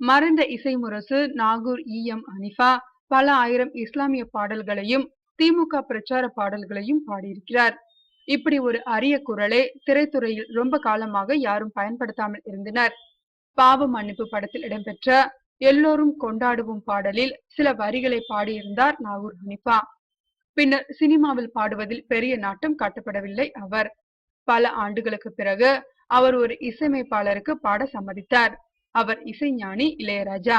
மறைந்த இசை முரசு நாகூர் ஹனீஃபா பல ஆயிரம் இஸ்லாமிய பாடல்களையும் திமுக பிரச்சார பாடல்களையும் பாடியிருக்கிறார். இப்படி ஒரு அரிய குரலை திரைத்துறையில் ரொம்ப காலமாக யாரும் பயன்படுத்தாமல் இருந்தனர். பாவ மன்னிப்பு படத்தில் இடம்பெற்ற எல்லோரும் கொண்டாடுவோம் பாடலில் சில வரிகளை பாடியிருந்தார் நாகூர் ஹனீஃபா. பின்னர் சினிமாவில் பாடுவதில் பெரிய நாட்டம் காட்டப்படவில்லை அவர். பல ஆண்டுகளுக்கு பிறகு அவர் ஒரு இசையமைப்பாளருக்கு பாட சம்மதித்தார். அவர் இசைஞானி இளையராஜா.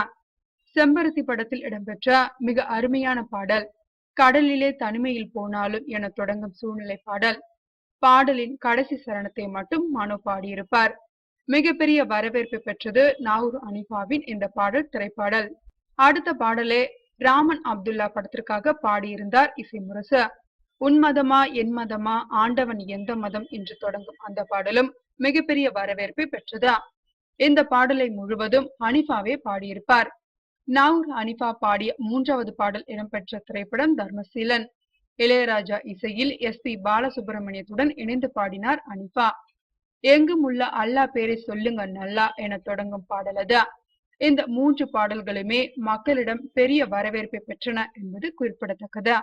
செம்பருத்தி படத்தில் இடம்பெற்ற மிக அருமையான பாடல் கடலிலே தனிமையில் போனாலும் என தொடங்கும் சூழ்நிலை பாடல். பாடலின் கடைசி சரணத்தை மட்டும் மனோ பாடியிருப்பார். மிகப்பெரிய வரவேற்பு பெற்றது நாகூர் ஹனீஃபாவின் இந்த பாடல் திரைப்பாடல். அடுத்த பாடலே ராமன் அப்துல்லா படத்திற்காக பாடியிருந்தார் இசை முரசு. உன் மதமா என் மதமா ஆண்டவன் எந்த மதம் என்று தொடங்கும் அந்த பாடலும் மிகப்பெரிய வரவேற்பை பெற்றது. இந்த பாடலை முழுவதும் ஹனீஃபாவே பாடியிருப்பார். நாகூர் ஹனீஃபா பாடிய மூன்றாவது பாடல் இடம்பெற்ற திரைப்படம் தர்மசீலன். இளையராஜா இசையில் எஸ்.பி. பாலசுப்ரமணியத்துடன் இணைந்து பாடினார் ஹனீஃபா. எங்கும் உள்ள அல்லாஹ் பேரை சொல்லுங்க நல்லா என தொடங்கும் பாடல் அது. இந்த மூன்று பாடல்களுமே மக்களிடம் பெரிய வரவேற்பை பெற்றன என்பது குறிப்பிடத்தக்கது.